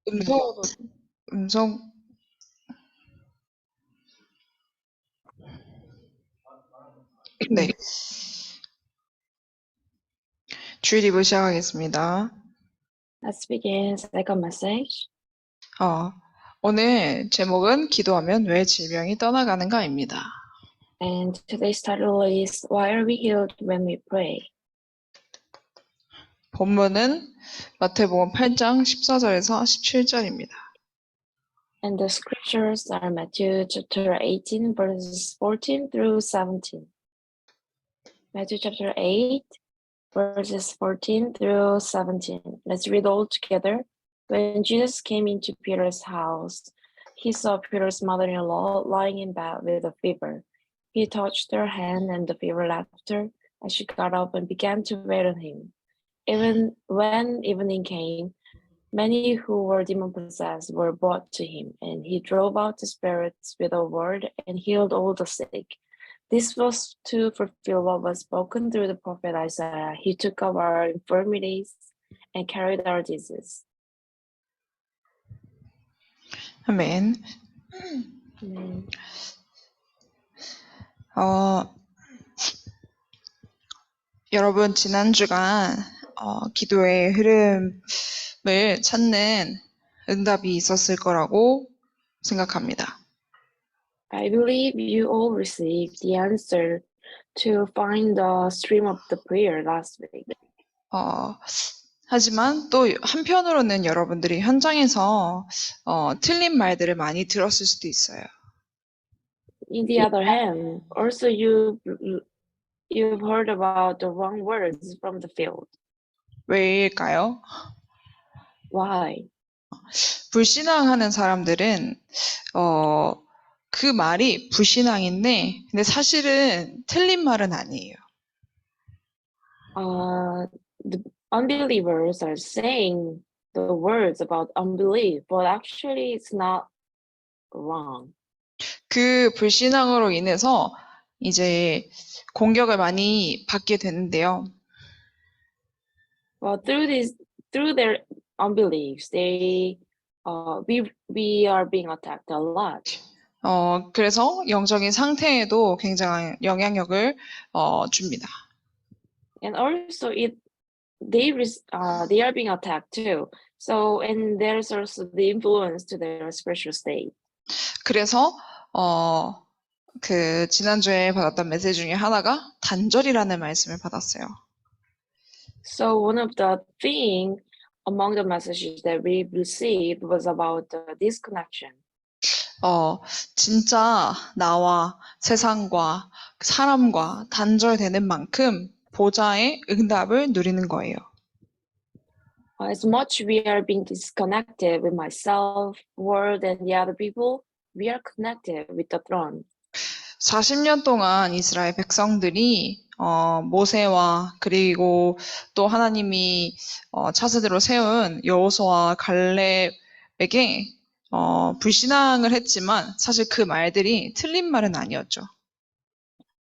음성으로. 음성 네. 주일 리뷰 시작하겠습니다. Let's begin second message. 오늘 제목은 기도하면 왜 질병이 떠나가는가입니다. And today's title is Why Are We Healed When We Pray? 본문은 마태복음 8장 14절에서 17절입니다. And the scriptures are Matthew chapter 18 verses 14 through 17. Matthew chapter 8 verses 14 through 17. Let's read all together. When Jesus came into Peter's house, he saw Peter's mother-in-law lying in bed with a fever. He touched her hand and the fever left her, and she got up and began to wait on him. Even when evening came, many who were demon-possessed were brought to him, and he drove out the spirits with a word and healed all the sick. This was to fulfill what was spoken through the prophet Isaiah. He took up our infirmities and carried our diseases. 아멘. 여러분 지난주간 기도의 흐름을 찾는 응답이 있었을 거라고 생각합니다. I believe you all received the answer to find the stream of the prayer last week. 하지만 또 한편으로는 여러분들이 현장에서 틀린 말들을 많이 들었을 수도 있어요. In the other hand, also you've heard about the wrong words from the field. 왜일까요? Why? 불신앙하는 사람들은 그 말이 불신앙인데 근데 사실은 틀린 말은 아니에요. The unbelievers are saying the words about unbelief, but actually it's not wrong. 그 불신앙으로 인해서 이제 공격을 많이 받게 되는데요. Well, through their unbeliefs, we are being attacked a lot. 그래서 영적인 상태에도 굉장한 영향력을 줍니다. And also they are being attacked too. So, and there's also the influence to their spiritual state. 그래서 그 지난주에 받았던 메시지 중에 하나가 단절이라는 말씀을 받았어요. So one of the thing among the messages that we received was about the disconnection. 진짜 나와 세상과 사람과 단절되는 만큼 보좌의 응답을 누리는 거예요. As much we are being disconnected with myself, world, and the other people, we are connected with the throne. 40년 동안 이스라엘 백성들이 모세와 그리고 또 하나님이 차세대로 세운 여호수아와 갈렙에게 불신앙을 했지만 사실 그 말들이 틀린 말은 아니었죠.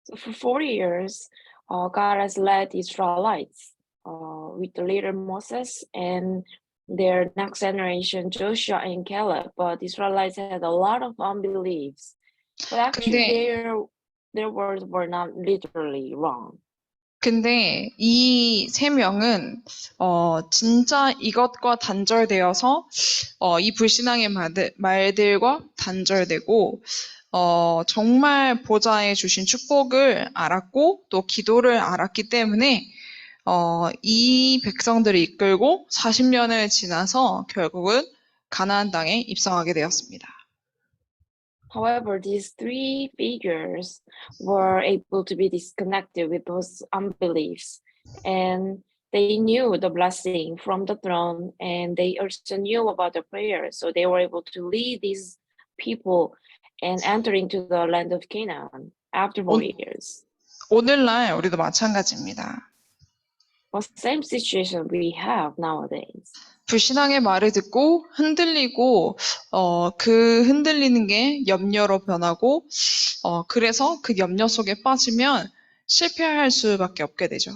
So for 40 years, God has led the Israelites with the leader Moses and their next generation, Joshua and Caleb. But the Israelites had a lot of unbeliefs. But actually, their words were not literally wrong. 근데 이 세 명은 진짜 이것과 단절되어서 이 불신앙의 말들과 단절되고 정말 보좌에 주신 축복을 알았고 또 기도를 알았기 때문에 이 백성들을 이끌고 40년을 지나서 결국은 가나안 땅에 입성하게 되었습니다. However, these three figures were able to be disconnected with those unbeliefs, and they knew the blessing from the throne, and they also knew about the prayer, so they were able to lead these people and enter into the land of Canaan after 40 years. 오늘날 우리도 마찬가지입니다. Well, same situation we have nowadays. 불신앙의 말을 듣고 흔들리고 그 흔들리는 게 염려로 변하고 그래서 그 염려 속에 빠지면 실패할 수밖에 없게 되죠.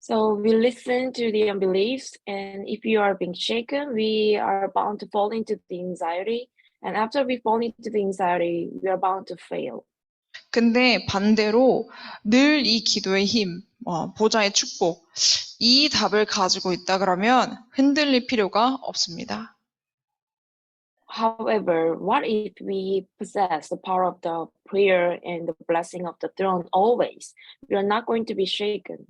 So we listen to the unbeliefs, and if you are being shaken, we are bound to fall into the anxiety. And after we fall into the anxiety, we are bound to fail. 근데 반대로 늘 이 기도의 힘, 보좌의 축복, 이 답을 가지고 있다 그러면 흔들릴 필요가 없습니다. However, what if we possess the power of the prayer and the blessing of the throne always? We are not going to be shaken.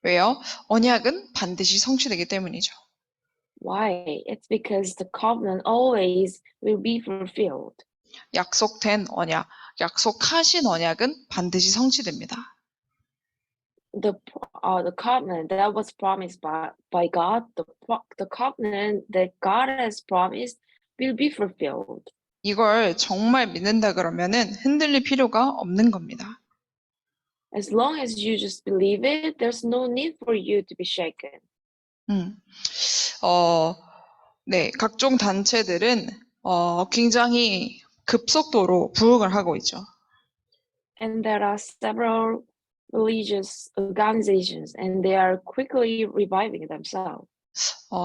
왜요? 언약은 반드시 성취되기 때문이죠. Why? It's because the covenant always will be fulfilled. 약속된 언약, 약속하신 언약은 반드시 성취됩니다. The covenant that was promised by God, the covenant that God has promised will be fulfilled. 이걸 정말 믿는다 그러면은 흔들릴 필요가 없는 겁니다. As long as you just believe it, there's no need for you to be shaken. 네, 각종 단체들은 굉장히 급속도로 부흥을 하고 있죠. And there are several religious organizations, and they are quickly reviving themselves.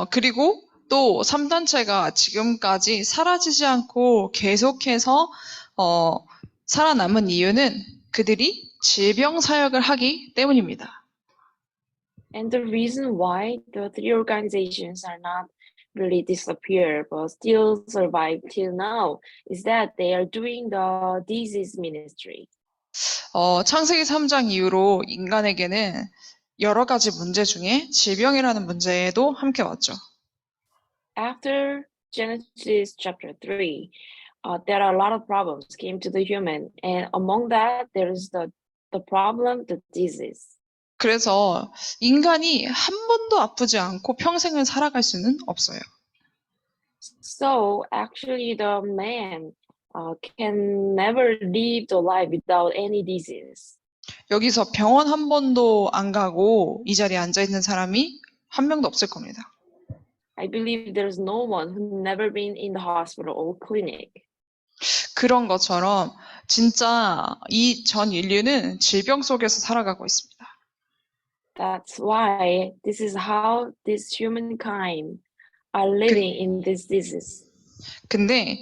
그리고 또 3단체가 지금까지 사라지지 않고 계속해서 살아남은 이유는 그들이 질병 사역을 하기 때문입니다. And the reason why the three organizations are not really disappear but still survive till now is that they are doing the disease ministry. 창세기 3장 이후로 인간에게는 여러 가지 문제 중에 질병이라는 문제도 함께 왔죠. After Genesis chapter 3, there are a lot of problems came to the human, and among that there is the problem, the disease. 그래서 인간이 한 번도 아프지 않고 평생을 살아갈 수는 없어요. So actually, the man can never live the life without any disease. 여기서 병원 한 번도 안 가고 이 자리에 앉아 있는 사람이 한 명도 없을 겁니다. I believe there's no one who never been in the hospital or clinic. 그런 것처럼 진짜 이 전 인류는 질병 속에서 살아가고 있습니다. That's why this is how this humankind are living in this disease. 근데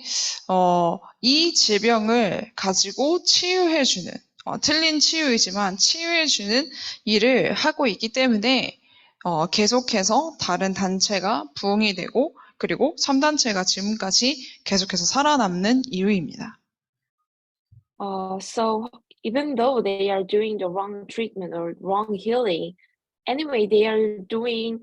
이 질병을 가지고 치유해주는 틀린 치유이지만 치유해주는 일을 하고 있기 때문에 계속해서 다른 단체가 부흥이 되고 그리고 3단체가 지금까지 계속해서 살아남는 이유입니다. So even though they are doing the wrong treatment or wrong healing, anyway, they are doing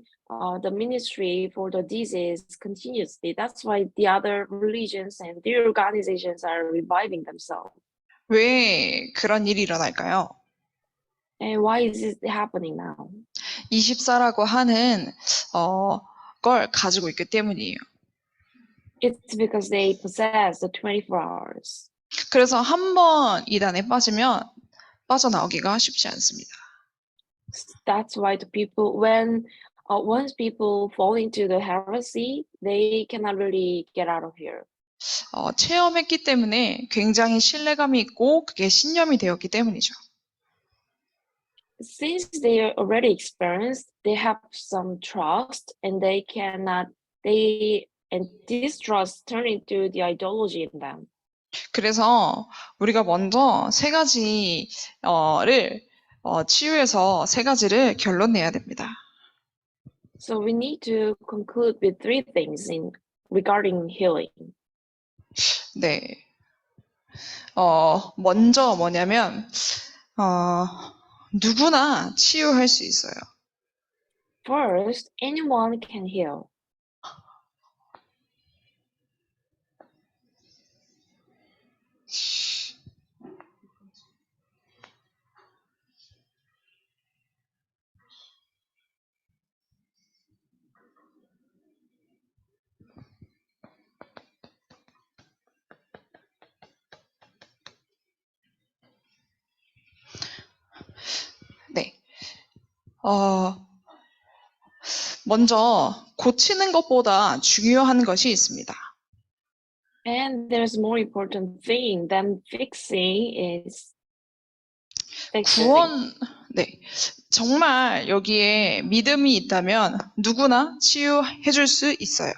the ministry for the disease continuously. That's why the other religions and their organizations are reviving themselves. 왜 그런 일이 일어날까요? And why is this happening now? 24라고 하는 걸 가지고 있기 때문이에요. It's because they possess the 24 hours. 그래서 한 번 이단에 빠지면 빠져나오기가 쉽지 않습니다. That's why the people, when once people fall into the heresy, they cannot really get out of here. 체험했기 때문에 굉장히 신뢰감이 있고 그게 신념이 되었기 때문이죠. Since they already experienced, they have some trust, and and this trust turn into the ideology in them. 그래서 우리가 먼저 세 가지를 치유해서 세 가지를 결론 내야 됩니다. So we need to conclude with three things regarding healing. 네. 먼저 뭐냐면 누구나 치유할 수 있어요. First, anyone can heal. 네. 먼저 고치는 것보다 중요한 것이 있습니다. And there's more important thing than fixing is fixing. 네. 정말 여기에 믿음이 있다면 누구나 치유해줄 수 있어요.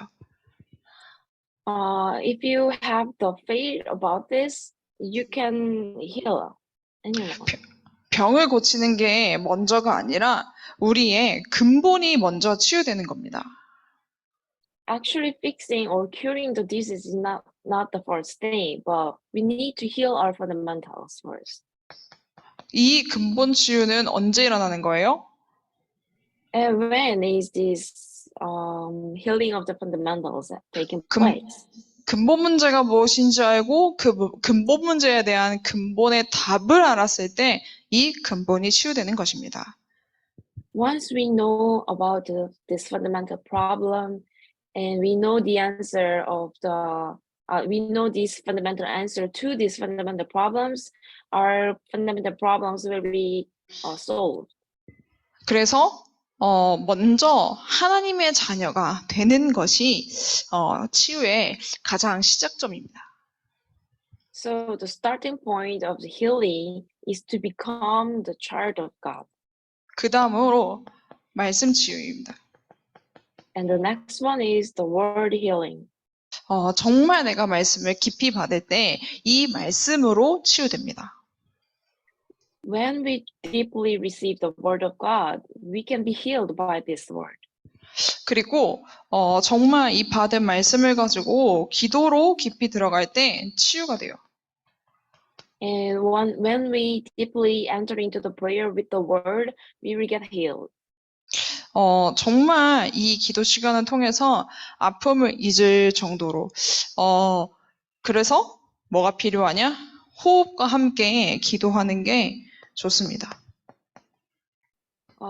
If you have the faith about this, you can heal anyone. 병을 고치는 게 먼저가 아니라 우리의 근본이 먼저 치유되는 겁니다. Actually, fixing or curing the disease is not the first thing, but we need to heal our fundamentals first. 이 근본 치유는 언제 일어나는 거예요? And when is this healing of the fundamentals taking 근, place? 근본 문제가 무엇인지 알고 그 근본 문제에 대한 근본의 답을 알았을 때 이 근본이 치유되는 것입니다. Once we know about this fundamental problem, and we know the answer of we know this fundamental answer to these fundamental problems, our fundamental problems will be solved. 그래서 먼저 하나님의 자녀가 되는 것이 치유의 가장 시작점입니다. So the starting point of the healing is to become the child of God. 그 다음으로 말씀 치유입니다. And the next one is the word healing. 정말 내가 말씀을 깊이 받을 때 이 말씀으로 치유됩니다. When we deeply receive the word of God, we can be healed by this word. 그리고 정말 이 받은 말씀을 가지고 기도로 깊이 들어갈 때 치유가 돼요. And when we deeply enter into the prayer with the word, we will get healed. 정말 이 기도 시간을 통해서 아픔을 잊을 정도로 그래서 뭐가 필요하냐? 호흡과 함께 기도하는 게 좋습니다.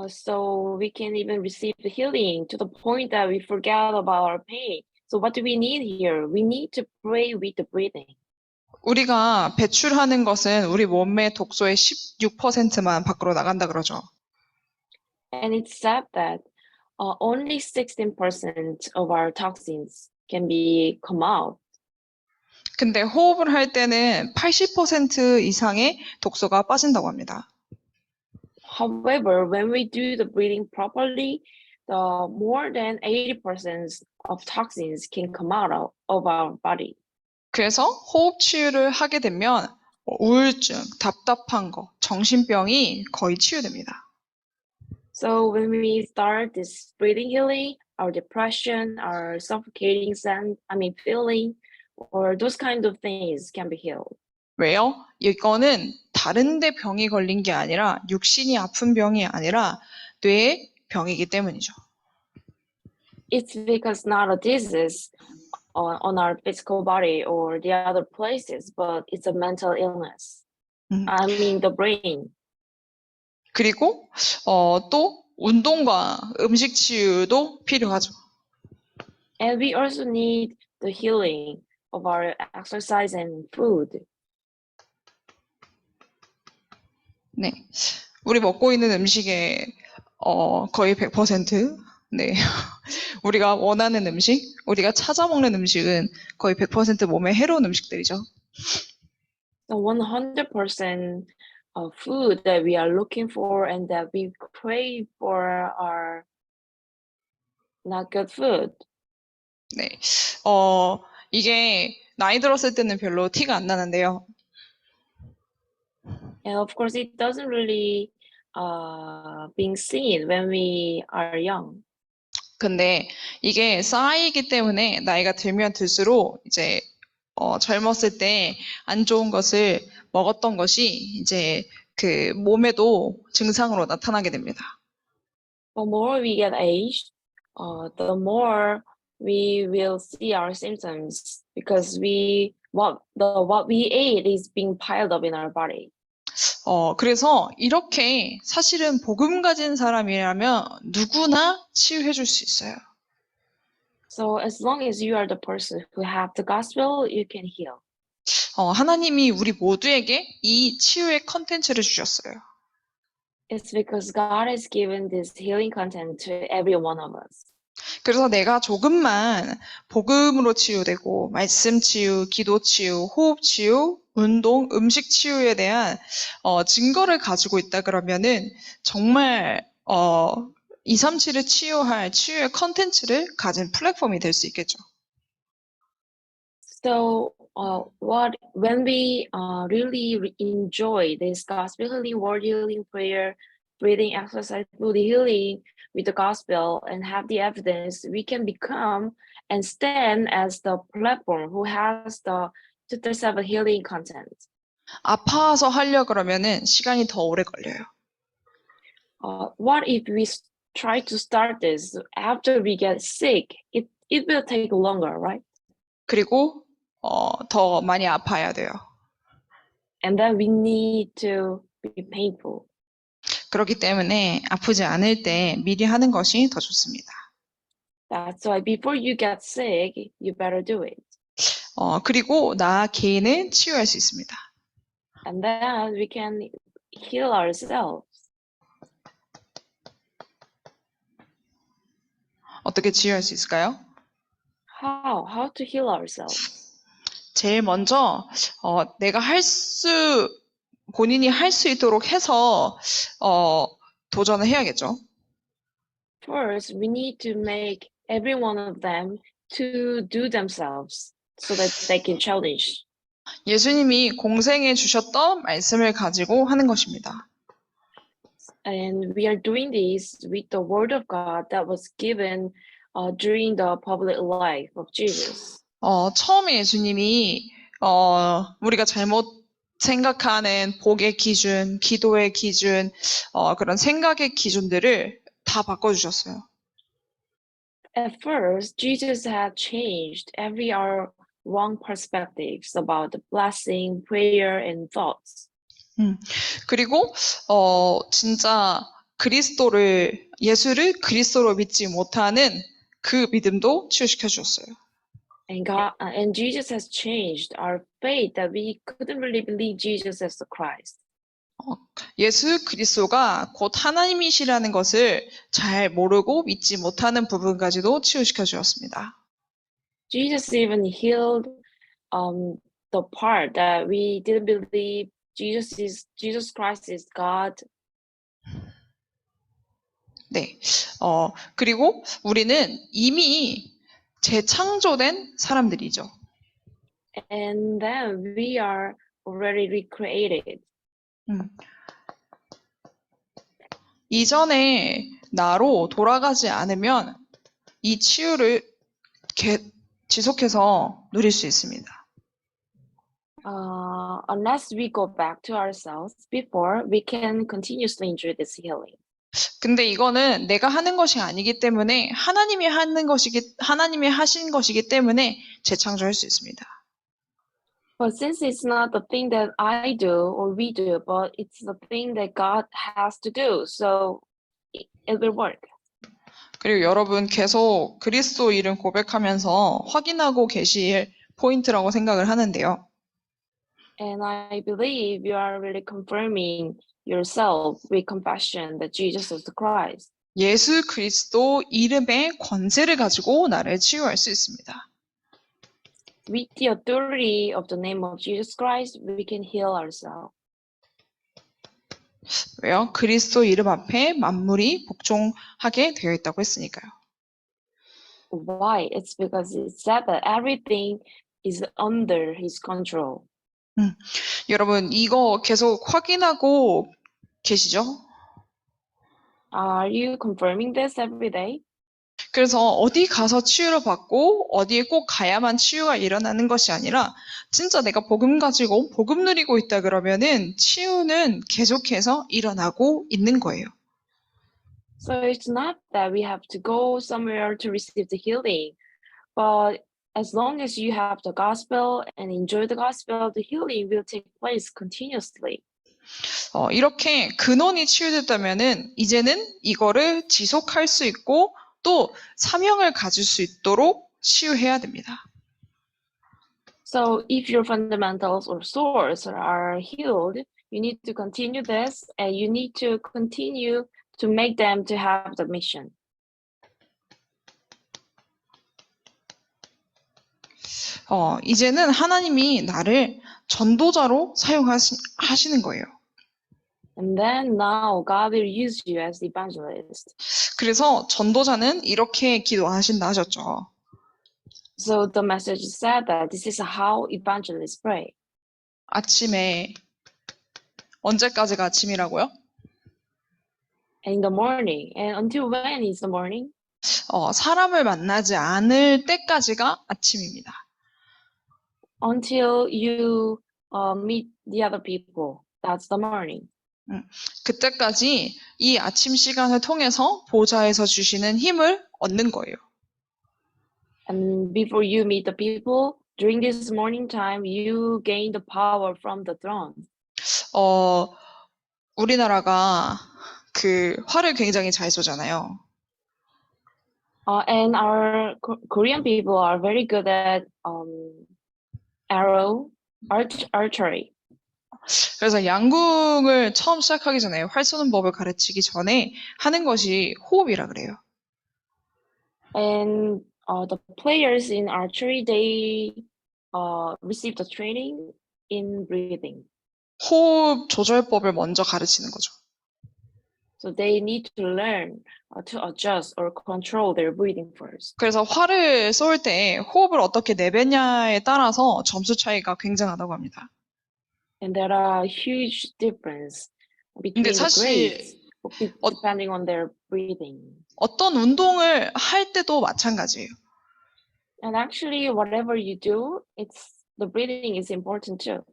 So we can even receive the healing to the point that we forget about our pain. So what do we need here? We need to pray with the breathing. 우리가 배출하는 것은 우리 몸의 독소의 16%만 밖으로 나간다 그러죠. And it's said that only 16% of our toxins can be come out. 근데 호흡을 할 때는 80% 이상의 독소가 빠진다고 합니다. However, when we do the breathing properly, the more than 80% of toxins can come out of our body. 그래서 호흡 치유를 하게 되면 우울증, 답답한 거, 정신병이 거의 치유됩니다. So when we start this breathing healing, our depression, our suffocating feeling, or those kind of things can be healed. 왜요? 이거는 다른 데 병이 걸린 게 아니라 육신이 아픈 병이 아니라 뇌의 병이기 때문이죠. It's because not a disease on our physical body or the other places, but it's a mental illness. I mean the brain. 그리고 또 운동과 음식 치유도 필요하죠. And we also need the healing of our exercise and food. 네, 우리 먹고 있는 음식의 거의 100%, 네, 우리가 원하는 음식, 우리가 찾아 먹는 음식은 거의 100% 몸에 해로운 음식들이죠. The 100% of food that we are looking for and that we crave for are not good food. 네, 이게 나이 들었을 때는 별로 티가 안 나는데요. And of course, it doesn't really being seen when we are young. 근데 이게 쌓이기 때문에 나이가 들면 들수록 이제 젊었을 때 안 좋은 것을 먹었던 것이 이제 그 몸에도 증상으로 나타나게 됩니다. The more we get aged, the more we will see our symptoms because what we ate is being piled up in our body. 그래서 이렇게 사실은 복음 가진 사람이라면 누구나 치유해 줄 수 있어요. So as long as you are the person who have the gospel, you can heal. 하나님이 우리 모두에게 이 치유의 컨텐츠를 주셨어요. It's because God has given this healing content to every one of us. 그래서 내가 조금만 복음으로 치유되고 말씀 치유, 기도 치유, 호흡 치유, 운동, 음식 치유에 대한 증거를 가지고 있다 그러면은 정말 237을 치유할 치유의 컨텐츠를 가진 플랫폼이 될 수 있겠죠. So, when we really enjoy this gospel healing, word healing, prayer, breathing exercise, food healing with the gospel, and have the evidence, we can become and stand as the platform who has the 237 healing content. 아파서 하려 그러면은 시간이 더 오래 걸려요. What if we try to start this after we get sick? It will take longer, right? 그리고 더 많이 아파야 돼요. And then we need to be painful. 그렇기 때문에 아프지 않을 때 미리 하는 것이 더 좋습니다. That's why before you get sick, you better do it. 그리고 나 개인을 치유할 수 있습니다. And then we can heal ourselves. 어떻게 치유할 수 있을까요? How to heal ourselves? 제일 먼저 내가 본인이 할 수 있도록 해서 도전을 해야겠죠. First, we need to make every one of them to do themselves so that they can challenge. 예수님이 공생해 주셨던 말씀을 가지고 하는 것입니다. And we are doing this with the word of God that was given during the public life of Jesus. 처음에 예수님이 우리가 잘못 생각하는 복의 기준, 기도의 기준, 그런 생각의 기준들을 다 바꿔주셨어요. At first, Jesus had changed every our wrong perspectives about the blessing, prayer, and thoughts. 그리고 진짜 예수를 그리스도로 믿지 못하는 그 믿음도 치유시켜 주셨어요. And Jesus has changed our faith that we couldn't really believe Jesus as the Christ. 예수 그리스도가 곧 하나님이시라는 것을 잘 모르고 믿지 못하는 부분까지도 치유시켜 주셨습니다. Jesus even healed the part that we didn't believe Jesus Christ is God. 네. 그리고 우리는 이미 재창조된 사람들이죠. And then we are already recreated. 이전에 나로 돌아가지 않으면 이 치유를 지속해서 누릴 수 있습니다. Unless we go back to ourselves before, we can continuously enjoy this healing. 근데 이거는 내가 하는 것이 아니기 때문에 하나님이 하신 것이기 때문에 재창조할 수 있습니다. But since it's not the thing that I do or we do, but it's the thing that God has to do, so it will work. 그리고 여러분 계속 그리스도 이름 고백하면서 확인하고 계실 포인트라고 생각을 하는데요. And I believe you are really confirming yourself with confession that Jesus is the Christ. 예수 그리스도 이름의 권세를 가지고 나를 치유할 수 있습니다. With the authority of the name of Jesus Christ, we can heal ourselves. 왜요? 그리스도 이름 앞에 만물이 복종하게 되어 있다고 했으니까요. Why? It's because it said that everything is under his control. 여러분 이거 계속 확인하고 계시죠? Are you confirming this every day? 그래서 어디 가서 치유를 받고 어디에 꼭 가야만 치유가 일어나는 것이 아니라 진짜 내가 복음 가지고 복음 누리고 있다 그러면은 치유는 계속해서 일어나고 있는 거예요. So it's not that we have to go somewhere to receive the healing, but as long as you have the gospel and enjoy the gospel, the healing will take place continuously. 이렇게 근원이 치유됐다면은 이제는 이거를 지속할 수 있고 또 사명을 가질 수 있도록 치유해야 됩니다. So if your fundamentals or source are healed, you need to continue this and you need to continue to make them to have the mission. 이제는 하나님이 나를 전도자로 사용하시는 거예요. And then now God will use you as the evangelist. 그래서 전도자는 이렇게 기도하신다 하셨죠. So the message said that this is how evangelists pray. 아침에, 언제까지가 아침이라고요? In the morning. And until when is the morning? 사람을 만나지 않을 때까지가 아침입니다. Until you meet the other people. That's the morning. 그때까지 이 아침 시간을 통해서 보좌에서 주시는 힘을 얻는 거예요. And before you meet the people, during this morning time, you gain the power from the throne. 우리나라가 그 활을 굉장히 잘 쏘잖아요. And our Korean people are very good at archery. 그래서 양궁을 처음 시작하기 전에 활 쏘는 법을 가르치기 전에 하는 것이 호흡이라 그래요. And the players in archery, they receive the training in breathing. 호흡 조절법을 먼저 가르치는 거죠. So they need to learn to adjust or control their breathing first. 그래서 활을 쏠 때 호흡을 어떻게 내뱉냐에 따라서 점수 차이가 굉장하다고 합니다. And there are huge difference between 근데 the 사실 grades depending on their breathing. 어떤 운동을 할 때도 마찬가지예요. And actually, whatever you do, the breathing is important too.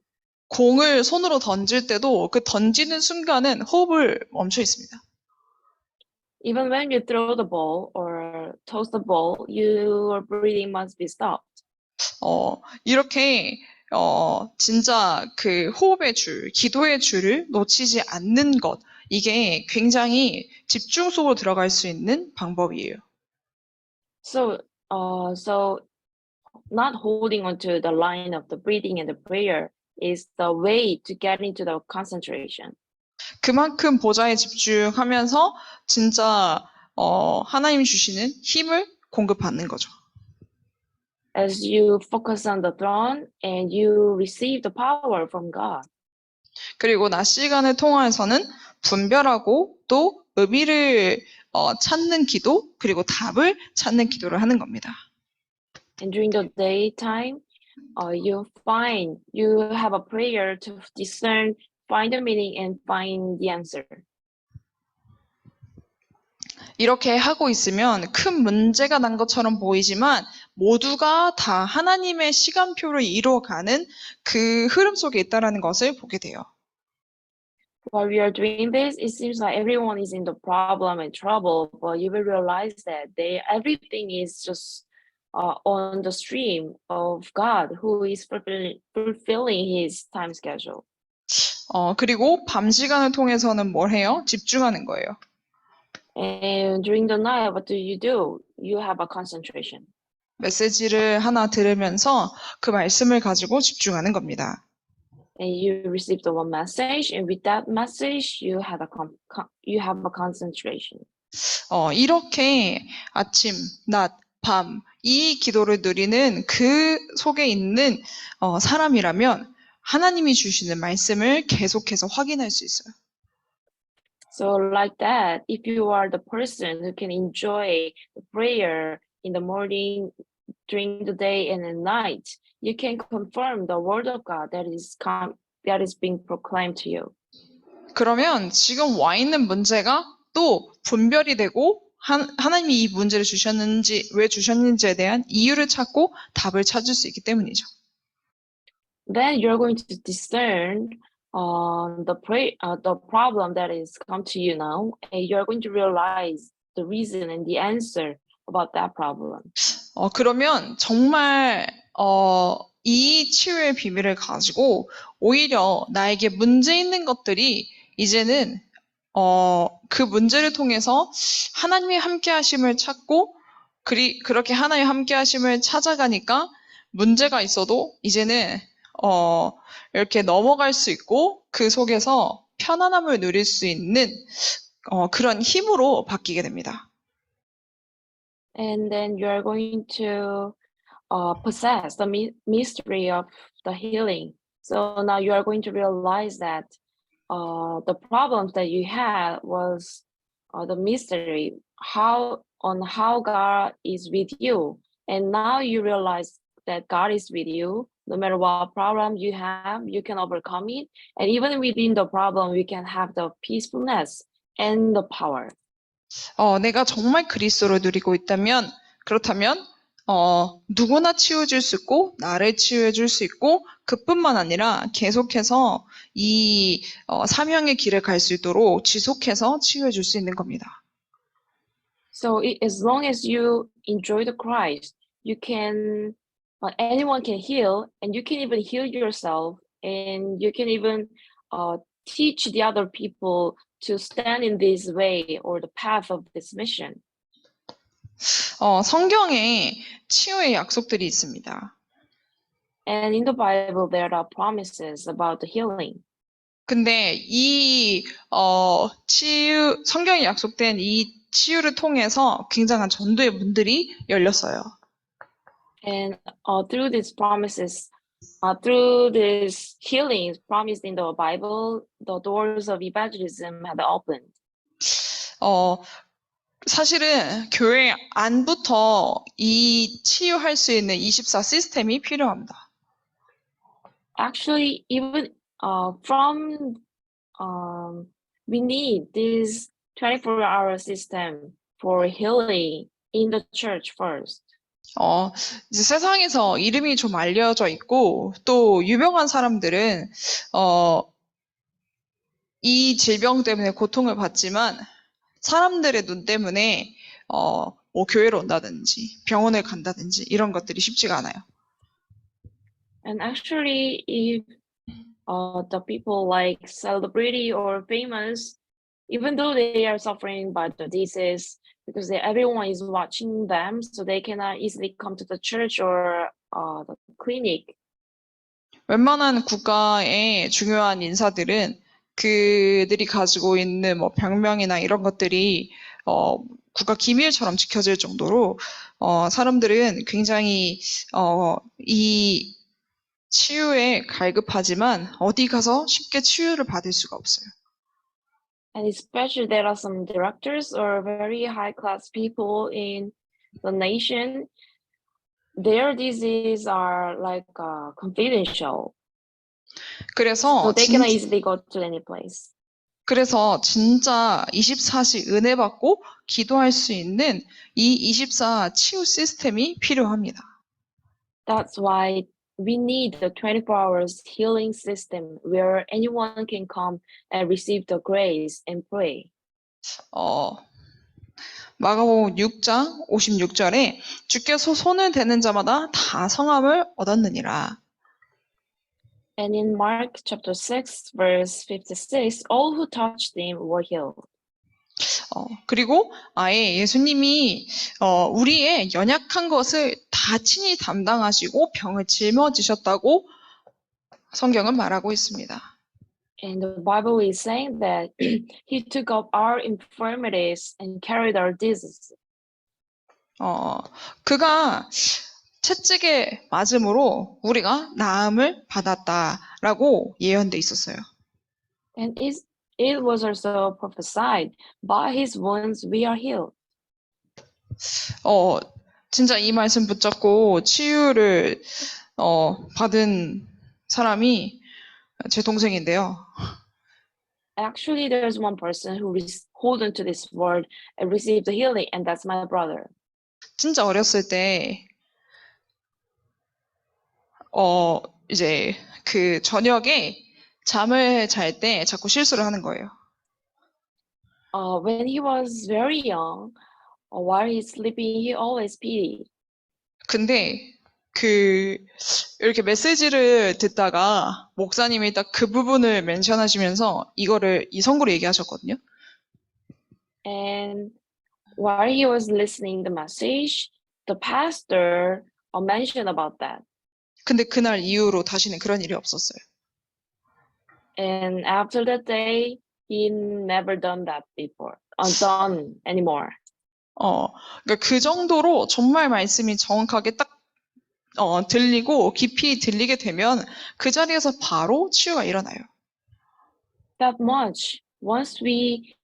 공을 손으로 던질 때도 그 던지는 순간은 호흡을 멈춰 있습니다. Even when you throw the ball or toss the ball, your breathing must be stopped. 이렇게 진짜 그 호흡의 줄, 기도의 줄을 놓치지 않는 것, 이게 굉장히 집중 속으로 들어갈 수 있는 방법이에요. So not holding onto the line of the breathing and the prayer is the way to get into the concentration. 그만큼 보좌에 집중하면서 진짜 하나님이 주시는 힘을 공급받는 거죠. As you focus on the throne and you receive the power from God. 그리고 낮 시간을 통해서는 분별하고 또 의미를 찾는 기도, 그리고 답을 찾는 기도를 하는 겁니다. And during the daytime, you have a prayer to discern, find the meaning, and find the answer. 이렇게 하고 있으면 큰 문제가 난 것처럼 보이지만 모두가 다 하나님의 시간표를 이루어가는 그 흐름 속에 있다는 것을 보게 돼요. While we are doing this, it seems like everyone is in the problem and trouble, but you will realize that everything is just on the stream of God, who is fulfilling His time schedule. 그리고 밤 시간을 통해서는 뭘 해요? 집중하는 거예요. And during the night, what do? You have a concentration. 메시지를 하나 들으면서 그 말씀을 가지고 집중하는 겁니다. And you receive the one message, and with that message, you have a concentration. 이렇게 아침, 낮, 밤, 이 기도를 누리는 그 속에 있는 사람이라면 하나님이 주시는 말씀을 계속해서 확인할 수 있어요. So like that, if you are the person who can enjoy the prayer in the morning, during the day, and at night, you can confirm the word of God that is being proclaimed to you. 그러면 지금 와 있는 문제가 또 분별이 되고 하나님이 이 문제를 주셨는지, 왜 주셨는지에 대한 이유를 찾고 답을 찾을 수 있기 때문이죠. Then you're going to discern the problem that is come to you now, and you're going to realize the reason and the answer about that problem. 그러면 정말 이 치유의 비밀을 가지고 오히려 나에게 문제 있는 것들이 이제는 그 문제를 통해서 하나님의 함께하심을 찾고 그렇게 하나님의 함께하심을 찾아가니까 문제가 있어도 이제는 이렇게 넘어갈 수 있고 그 속에서 편안함을 누릴 수 있는 그런 힘으로 바뀌게 됩니다. And then you're going to possess the mystery of the healing. So now you are going to realize that the problems that you had was the mystery, how God is with you. And now you realize that God is with you. No matter what problem you have, you can overcome it. And even within the problem, we can have the peacefulness and the power. 내가 정말 그리스도를 누리고 있다면, 그렇다면, 누구나 치유해줄 수 있고, 나를 치유해줄 수 있고, 그뿐만 아니라 계속해서 이 사명의 길을 갈 수 있도록 지속해서 치유해줄 수 있는 겁니다. So as long as you enjoy the Christ, you can, anyone can heal, and you can even heal yourself, and you can even teach the other people to stand in this way or the path of this mission. 성경에 치유의 약속들이 있습니다. And in the Bible, there are promises about the healing. 근데 이 성경에 약속된 이 치유를 통해서 굉장한 전도의 문들이 열렸어요. And through these promises, through these healings promised in the Bible, the doors of evangelism have opened. 사실은 교회 안부터 이 치유할 수 있는 24 시스템이 필요합니다. Actually, even we need this 24-hour system for healing in the church first. 이제 세상에서 이름이 좀 알려져 있고 또 유명한 사람들은 이 질병 때문에 고통을 받지만 사람들의 눈 때문에 뭐 교회로 온다든지 병원에 간다든지 이런 것들이 쉽지가 않아요. And actually, if the people like celebrity or famous, even though they are suffering by the disease, because everyone is watching them, so they cannot easily come to the church or the clinic. 웬만한 국가의 중요한 인사들은 그들이 가지고 있는 뭐 병명이나 이런 것들이 국가 기밀처럼 지켜질 정도로 사람들은 굉장히 이 치유에 갈급하지만 어디 가서 쉽게 치유를 받을 수가 없어요. And especially there are some directors or very high class people in the nation. Their diseases are like confidential. 그래서 So they cannot easily go to any place. 그래서 진짜 24시 은혜 받고 기도할 수 있는 이 24 치유 시스템이 필요합니다. That's why we need the 24 hours healing system where anyone can come and receive the grace and pray. 마가복음 6장 56절에 주께서 손을 대는 자마다 다 성함을 얻었느니라. And in Mark chapter 6 verse 56, all who touched him were healed. 그리고 아예 예수님이 우리의 연약한 것을 다 친히 담당하시고 병을 짊어지셨다고 성경은 말하고 있습니다. And the Bible is saying that he took up our infirmities and carried our diseases. 그가 채찍에 맞음으로 우리가 나음을 받았다라고 예언돼 있었어요. And it was also prophesied, by his wounds we are healed. 진짜 이 말씀 붙잡고 치유를 받은 사람이 제 동생인데요. Actually, there's one person who hold on to this word and received the healing, and that's my brother. 진짜 어렸을 때 이제 그 저녁에 잠을 잘 때 자꾸 실수를 하는 거예요. When he was very young, while he's sleeping, he always peed. 근데 이렇게 메시지를 듣다가 목사님이 딱 그 부분을 멘션하시면서 이 선고를 얘기하셨거든요. And while he was listening the message, the pastor mentioned about that. 근데 그날 이후로 다시는 그런 일이 없었어요. And after that day, he never done that before, done anymore. 그러니까 그 정도로 정말 말씀이 정확하게 딱 들리고 깊이 들리게 되면 그 자리에서 바로 치유가 일어나요. That much. Once we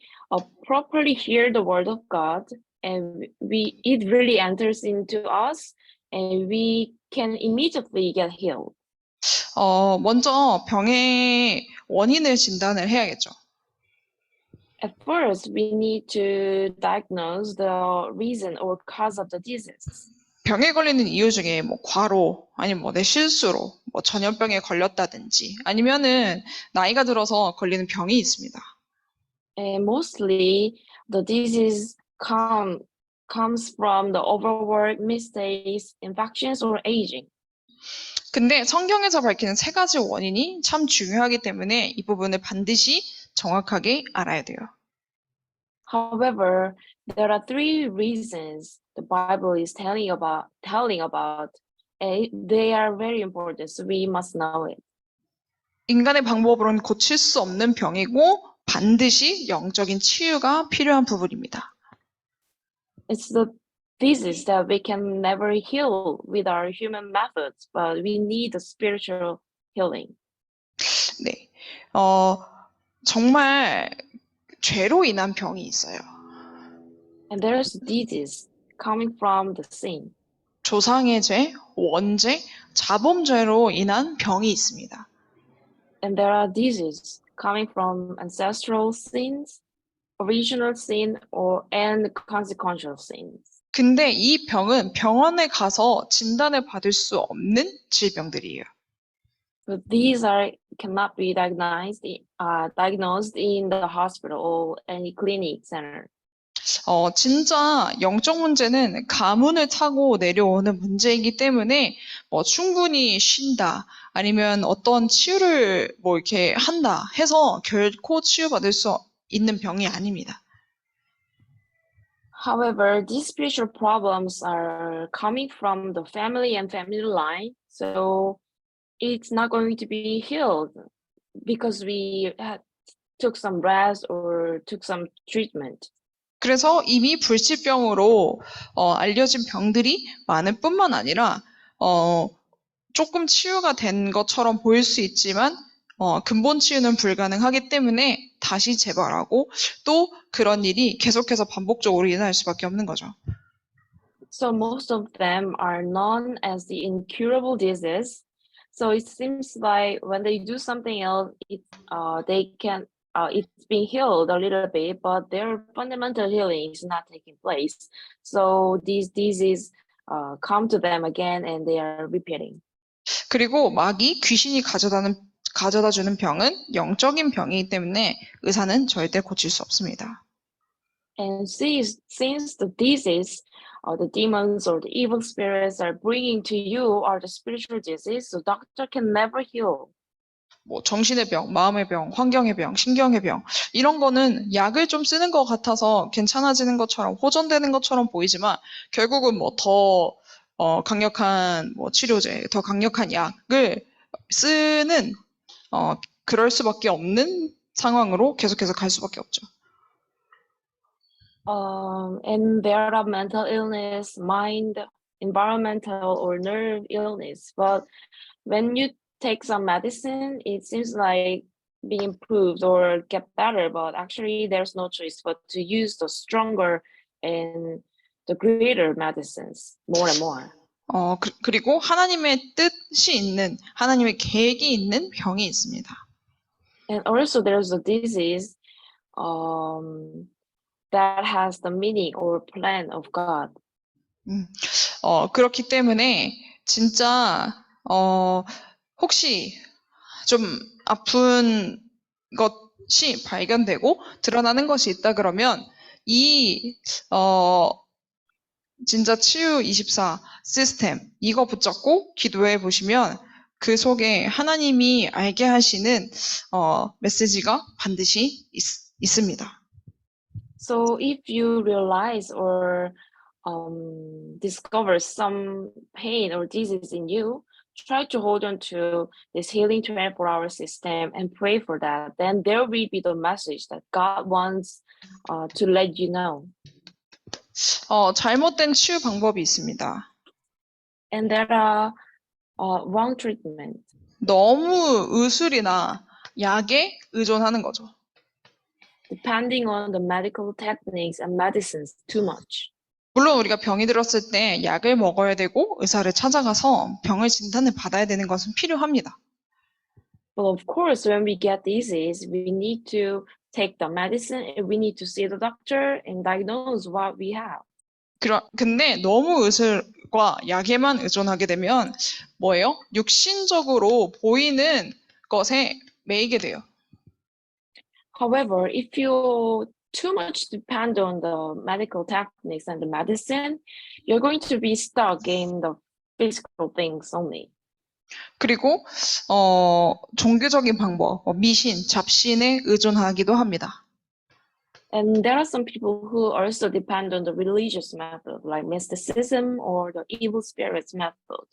properly hear the word of God, and it really enters into us, and we can immediately get healed. 먼저 병의 원인을 진단을 해야겠죠. At first, we need to diagnose the reason or cause of the disease. 병에 걸리는 이유 중에 뭐 과로 아니면 뭐 내 실수로 뭐 전염병에 걸렸다든지 아니면은 나이가 들어서 걸리는 병이 있습니다. And mostly, the disease comes from the overwork, mistakes, infections, or aging. 근데 성경에서 밝히는 세 가지 원인이 참 중요하기 때문에 이 부분을 반드시 정확하게 알아야 돼요. However, there are three reasons the Bible is telling about, and they are very important, so we must know it. 인간의 방법으로는 고칠 수 없는 병이고 반드시 영적인 치유가 필요한 부분입니다. It's the disease that we can never heal with our human methods, but we need a spiritual healing. 네, 정말 죄로 인한 병이 있어요. And there's disease coming from the sin. 조상의 죄, 원죄, 자범죄로 인한 병이 있습니다. And there are diseases coming from ancestral sins, original sin, and consequential sins. 근데 이 병은 병원에 가서 진단을 받을 수 없는 질병들이에요. But these cannot be diagnosed in the hospital or any clinic center. 진짜 영적 문제는 가문을 타고 내려오는 문제이기 때문에 충분히 쉰다 아니면 어떤 치유를 이렇게 한다 해서 결코 치유받을 수 있는 병이 아닙니다. However, these spiritual problems are coming from the family and family line, so it's not going to be healed because we took some rest or took some treatment. 그래서 이미 불치병으로 알려진 병들이 많을 뿐만 아니라 조금 치유가 된 것처럼 보일 수 있지만 근본 치유는 불가능하기 때문에 다시 재발하고 또 그런 일이 계속해서 반복적으로 일어날 수밖에 없는 거죠. So most of them are known as the incurable disease. So it seems like when they do something else, it's being healed a little bit, but their fundamental healing is not taking place. So these diseases come to them again and they are repeating. 그리고 마귀, 귀신이 가져다 주는 병은 영적인 병이기 때문에 의사는 절대 고칠 수 없습니다. And since the disease, the demons or the evil spirits are bringing to you are the spiritual disease, so doctor can never heal. 정신의 병, 마음의 병, 환경의 병, 신경의 병 이런 거는 약을 좀 쓰는 것 같아서 괜찮아지는 것처럼 호전되는 것처럼 보이지만 결국은 더 강력한 치료제, 더 강력한 약을 쓰는 그럴 수밖에 없는 상황으로 계속해서 갈 수밖에 없죠. And there are mental illness, mind, environmental or nerve illness. But when you take some medicine, it seems like being improved or get better, but actually there's no choice but to use the stronger and the greater medicines more and more. 그리고 하나님의 뜻이 있는, 하나님의 계획이 있는 병이 있습니다. And also there's a disease that has the meaning or plan of God. 그렇기 때문에 진짜 혹시 좀 아픈 것이 발견되고 드러나는 것이 있다 그러면 진짜 치유24 시스템 이거 붙잡고 기도해 보시면 그 속에 하나님이 알게 하시는 메시지가 반드시 있습니다. So if you realize or discover some pain or disease in you, try to hold on to this healing 24-hour system and pray for that. Then there will be the message that God wants to let you know. 잘못된 치유 방법이 있습니다. And there are wrong treatment. 너무 의술이나 약에 의존하는 거죠. Depending on the medical techniques and medicines too much. 물론 우리가 병이 들었을 때 약을 먹어야 되고 의사를 찾아가서 병을 진단을 받아야 되는 것은 필요합니다. But of course, when we get disease, we need to take the medicine and we need to see the doctor and diagnose what we have. 근데 너무 의술과 약에만 의존하게 되면 뭐예요? 육신적으로 보이는 것에 매이게 돼요. However, if you too much depend on the medical techniques and the medicine, you're going to be stuck in the physical things only. 그리고 종교적인 방법, 미신, 잡신에 의존하기도 합니다. And there are some people who also depend on the religious method, like mysticism or the evil spirits method.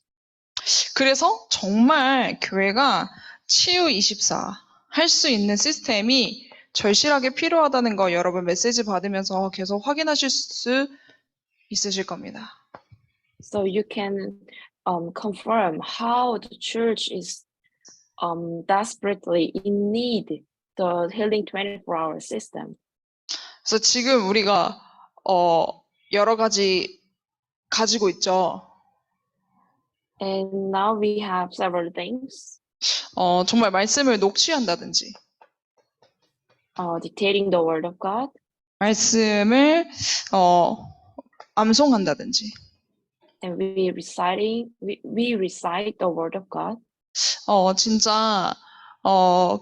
그래서 정말 교회가 치유24 할 수 있는 시스템이 절실하게 필요하다는 거 여러분 메시지 받으면서 계속 확인하실 수 있으실 겁니다. So you can confirm how the church is desperately in need the healing 24-hour system. 그래서 지금 우리가 여러 가지 가지고 있죠. And now we have several things. 정말 말씀을 녹취한다든지, Dictating the word of God, 말씀을 암송한다든지, and we recite the word of God. 진짜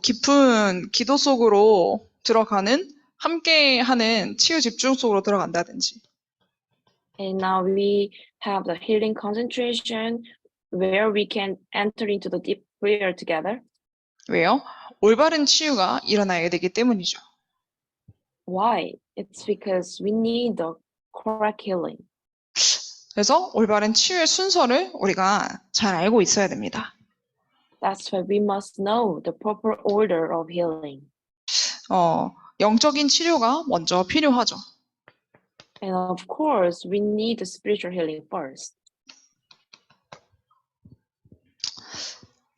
깊은 기도 속으로 들어가는 함께하는 치유 집중 속으로 들어간다든지. And now we have the healing concentration where we can enter into the deep prayer together. 왜요? 올바른 치유가 일어나야 되기 때문이죠. Why? It's because we need the correct healing. 그래서 올바른 치유의 순서를 우리가 잘 알고 있어야 됩니다. That's why we must know the proper order of healing. 영적인 치료가 먼저 필요하죠. And of course, we need the spiritual healing first.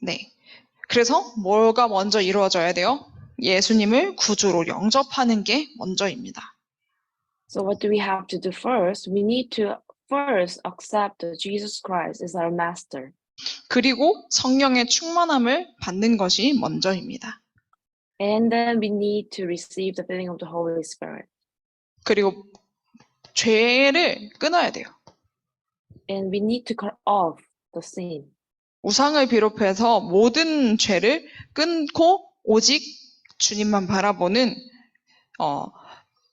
네. 그래서 뭐가 먼저 이루어져야 돼요? 예수님을 구주로 영접하는 게 먼저입니다. So what do we have to do first? We need to first accept that Jesus Christ is our master. 그리고 성령의 충만함을 받는 것이 먼저입니다. And then we need to receive the filling of the Holy Spirit. 그리고 죄를 끊어야 돼요. And we need to cut off the sin. 우상을 비롯해서 모든 죄를 끊고 오직 주님만 바라보는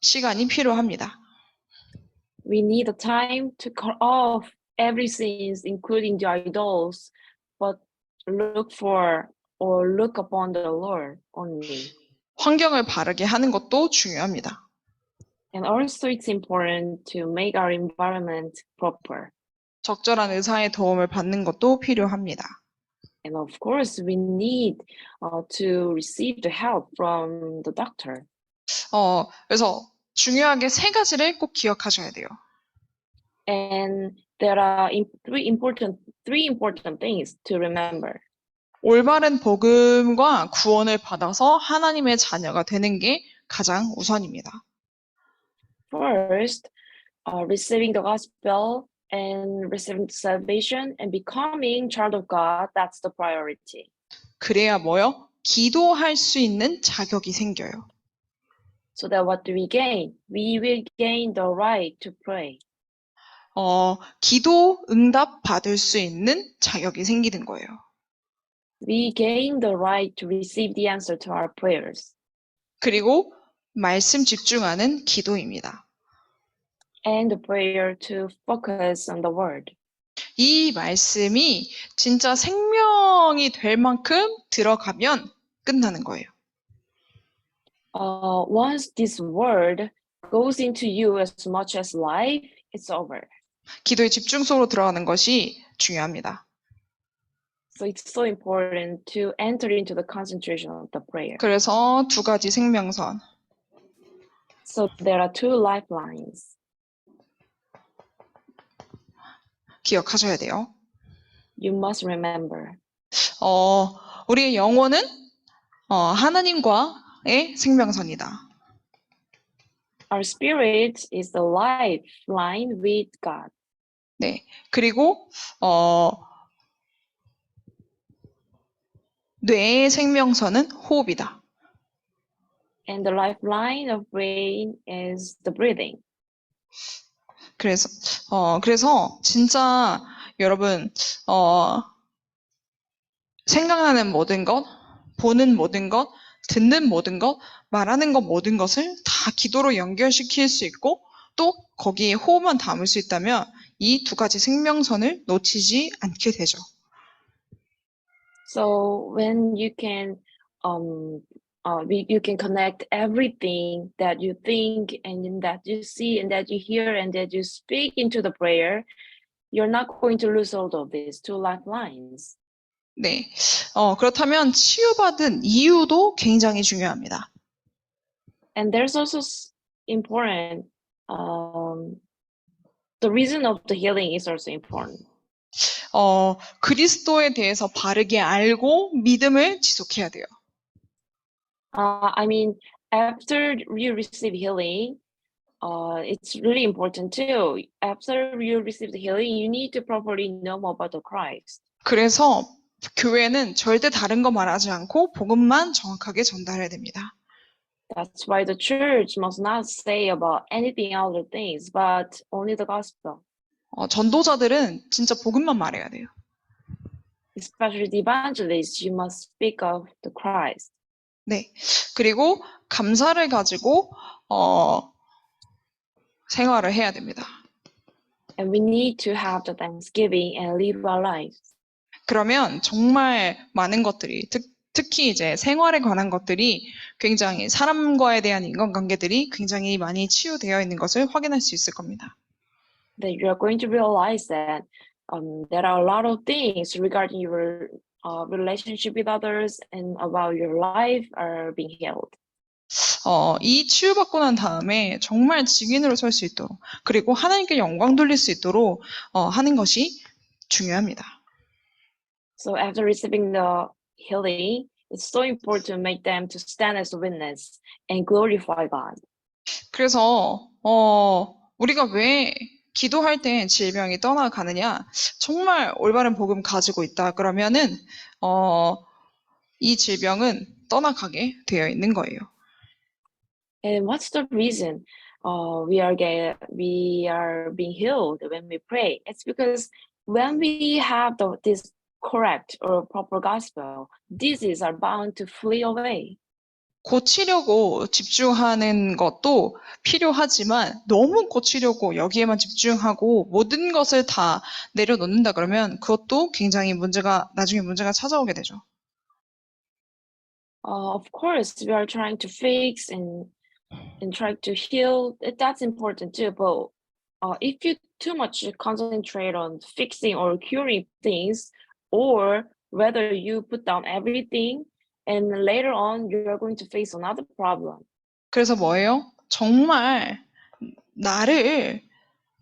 시간이 필요합니다. We need a time to cut off every sins, including the idols, but look for or look upon the Lord only. 환경을 바르게 하는 것도 중요합니다. And also it's important to make our environment proper. 적절한 의사의 도움을 받는 것도 필요합니다. And of course, we need to receive the help from the doctor. 그래서 중요하게 세 가지를 꼭 기억하셔야 돼요. And there are three important things to remember. 올바른 복음과 구원을 받아서 하나님의 자녀가 되는 게 가장 우선입니다. First, receiving the gospel and receiving salvation and becoming child of God, that's the priority. 그래야 뭐요? 기도할 수 있는 자격이 생겨요. So that what do we gain? We will gain the right to pray. 기도 응답 받을 수 있는 자격이 생기는 거예요. We gain the right to receive the answer to our prayers. 그리고 말씀 집중하는 기도입니다. And the prayer to focus on the word. 이 말씀이 진짜 생명이 될 만큼 들어가면 끝나는 거예요. Once this word goes into you as much as life, it's over. 기도의 집중 속으로 들어가는 것이 중요합니다. So it's so important to enter into the concentration of the prayer. 그래서 두 가지 생명선. So there are two lifelines. 기억하셔야 돼요. You must remember. 우리의 영혼은 하나님과의 생명선이다. Our spirit is the lifeline with God. 네. 그리고 뇌의 생명선은 호흡이다. And the lifeline of brain is the breathing. 그래서 진짜 여러분 생각나는 모든 것, 보는 모든 것, 듣는 모든 것, 말하는 것 모든 것을 다 기도로 연결시킬 수 있고 또 거기에 호흡만 담을 수 있다면 이 두 가지 생명선을 놓치지 않게 되죠. So when you can you can connect everything that you think and that you see and that you hear and that you speak into the prayer, you're not going to lose hold of these two lifelines. 네. 그렇다면 치유받은 이유도 굉장히 중요합니다. And there's also important, the reason of the healing is also important. 그리스도에 대해서 바르게 알고 믿음을 지속해야 돼요. I mean, after you receive healing, it's really important too. After you receive the healing, you need to properly know more about the Christ. 그래서 교회는 절대 다른 거 말하지 않고 복음만 정확하게 전달해야 됩니다. That's why the church must not say about anything other things, but only the gospel. 전도자들은 진짜 복음만 말해야 돼요. Especially the evangelists, you must speak of the Christ. 네. 그리고 감사를 가지고 생활을 해야 됩니다. And we need to have the thanksgiving and live our lives. 그러면 정말 많은 것들이 특히 이제 생활에 관한 것들이 굉장히 사람과에 대한 인간관계들이 굉장히 많이 치유되어 있는 것을 확인할 수 있을 겁니다. That you are going to realize that there are a lot of things regarding your relationship with others and about your life are being healed. 이 치유받고 난 다음에 정말 증인으로 설 수 있도록 그리고 하나님께 영광 돌릴 수 있도록 하는 것이 중요합니다. So after receiving the healing, it's so important to make them to stand as a witness and glorify God. 그래서 우리가 왜 기도할 때 질병이 떠나가느냐? 정말 올바른 복음 가지고 있다 그러면은 이 질병은 떠나가게 되어 있는 거예요. And what's the reason we are being healed when we pray? It's because when we have this correct or proper gospel, diseases are bound to flee away. 고치려고 집중하는 것도 필요하지만 너무 고치려고 여기에만 집중하고 모든 것을 다 내려놓는다 그러면 그것도 굉장히 나중에 문제가 찾아오게 되죠. Of course, we are trying to fix and try to heal. That's important too. But if you too much concentrate on fixing or curing things, or whether you put down everything, and later on you are going to face another problem. 그래서 뭐예요? 정말 나를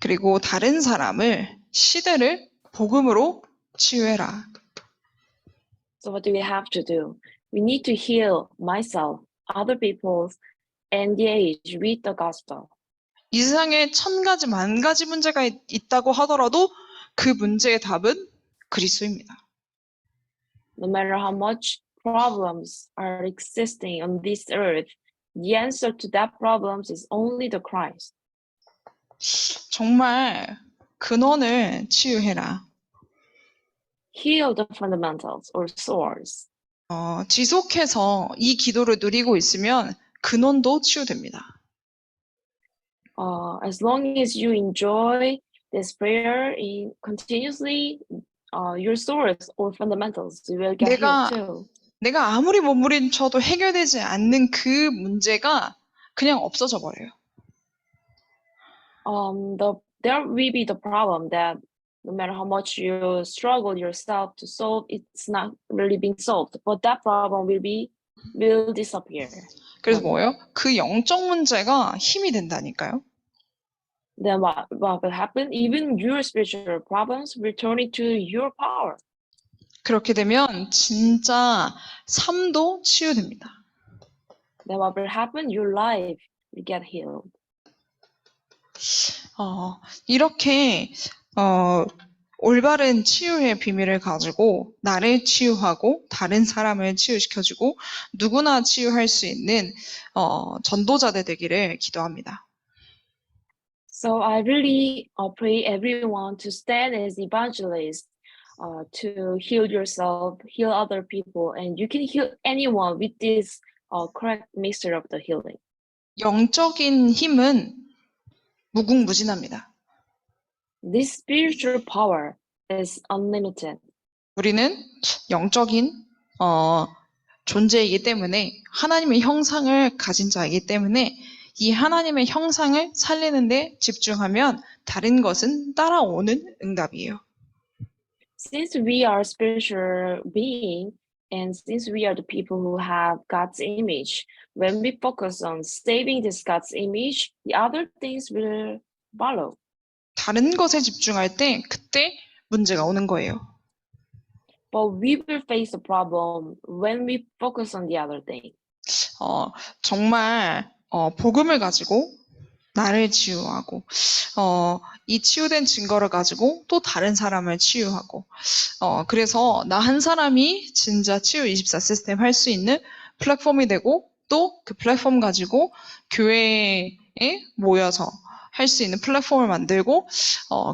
그리고 다른 사람을 시대를 복음으로 치유해라. So what do we have to do? We need to heal myself, other people, and the age with the gospel. 이 세상에 1000가지, 10,000가지 문제가 있다고 하더라도 그 문제의 답은 그리스도입니다. No matter how much problems are existing on this earth, the answer to that problems is only the Christ. 정말 근원을 치유해라. Heal the fundamentals or source. 지속해서 이 기도를 누리고 있으면 근원도 치유됩니다. As long as you enjoy this prayer continuously, your source or fundamentals will get healed too. 내가 아무리 몸부림쳐도 해결되지 않는 그 문제가 그냥 없어져 버려요. There will be the problem that no matter how much you struggle yourself to solve, it's not really being solved. But that problem will disappear. 그래서 뭐예요? 그 영적 문제가 힘이 된다니까요. Then what will happen? Even your spiritual problems will turn into your power. 그렇게 되면 진짜 삶도 치유됩니다. Then what will happen? Your life will get healed. 이렇게 올바른 치유의 비밀을 가지고 나를 치유하고 다른 사람을 치유시켜주고 누구나 치유할 수 있는 전도자들 되기를 기도합니다. So I really pray everyone to stand as evangelists, to heal yourself, heal other people, and you can heal anyone with this correct mixture of the healing. 영적인 힘은 무궁무진합니다. This spiritual power is unlimited. 우리는 영적인 존재이기 때문에 하나님의 형상을 가진 자이기 때문에 이 하나님의 형상을 살리는 데 집중하면 다른 것은 따라오는 응답이에요. Since we are spiritual being, and since we are the people who have God's image, when we focus on saving this God's image, the other things will follow. 다른 것에 집중할 때 그때 문제가 오는 거예요. But we will face a problem when we focus on the other thing. 정말 복음을 가지고 나를 치유하고 이 치유된 증거를 가지고 또 다른 사람을 치유하고 그래서 나 한 사람이 진짜 치유 24 시스템 할 수 있는 플랫폼이 되고 또 그 플랫폼 가지고 교회에 모여서 할 수 있는 플랫폼을 만들고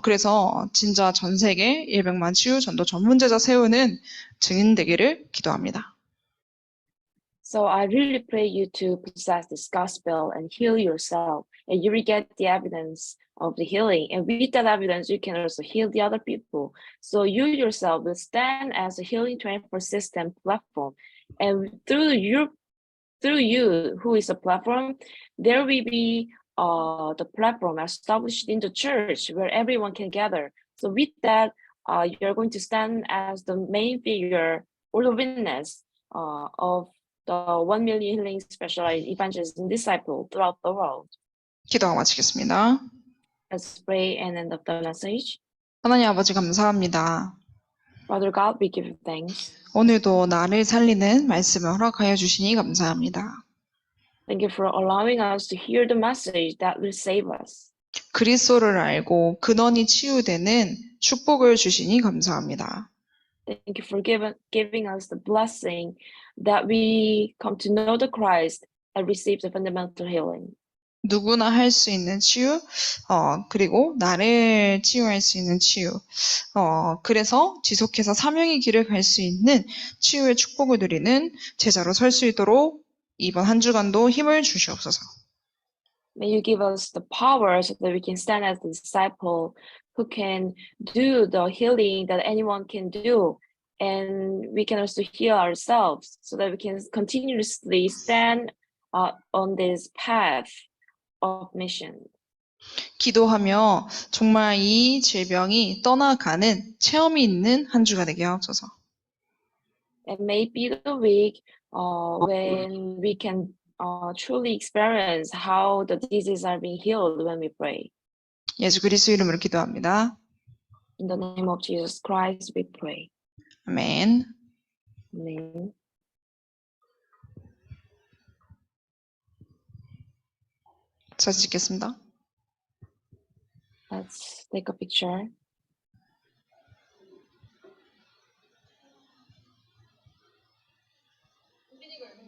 그래서 진짜 전 세계 100만 치유 전도 전문제자 세우는 증인 되기를 기도합니다. So I really pray you to possess this gospel and heal yourself, and you will get the evidence of the healing. And with that evidence, you can also heal the other people. So you yourself will stand as a healing 24 system platform. And through you, who is a platform, there will be the platform established in the church where everyone can gather. So with that, you're going to stand as the main figure or the witness of the 1 million healing specialized evangelists and disciples throughout the world. 기도가 마치겠습니다. Let's pray and end of the message. 하나님 아버지 감사합니다. Father God, we give you thanks. 오늘도 나를 살리는 말씀을 허락하여 주시니 감사합니다. Thank you for allowing us to hear the message that will save us. 그리스도를 알고 근원이 치유되는 축복을 주시니 감사합니다. Thank you for giving us the blessing that we come to know the Christ and receive the fundamental healing. 누구나 할 수 있는 치유, 그리고 나를 치유할 수 있는 치유. 그래서 지속해서 사명의 길을 갈 수 있는 치유의 축복을 누리는 제자로 설 수 있도록 이번 한 주간도 힘을 주시옵소서. May you give us the power so that we can stand as the disciple who can do the healing that anyone can do. And we can also heal ourselves so that we can continuously stand on this path of mission. 기도하며 정말 이 질병이 떠나가는 체험이 있는 한 주가 되게 하옵소서. And may be the week when we can truly experience how the diseases are being healed when we pray. 예수 그리스도 이름으로 기도합니다. In the name of Jesus Christ, we pray. 아멘. Amen. 사진 찍겠습니다. Let's take a picture.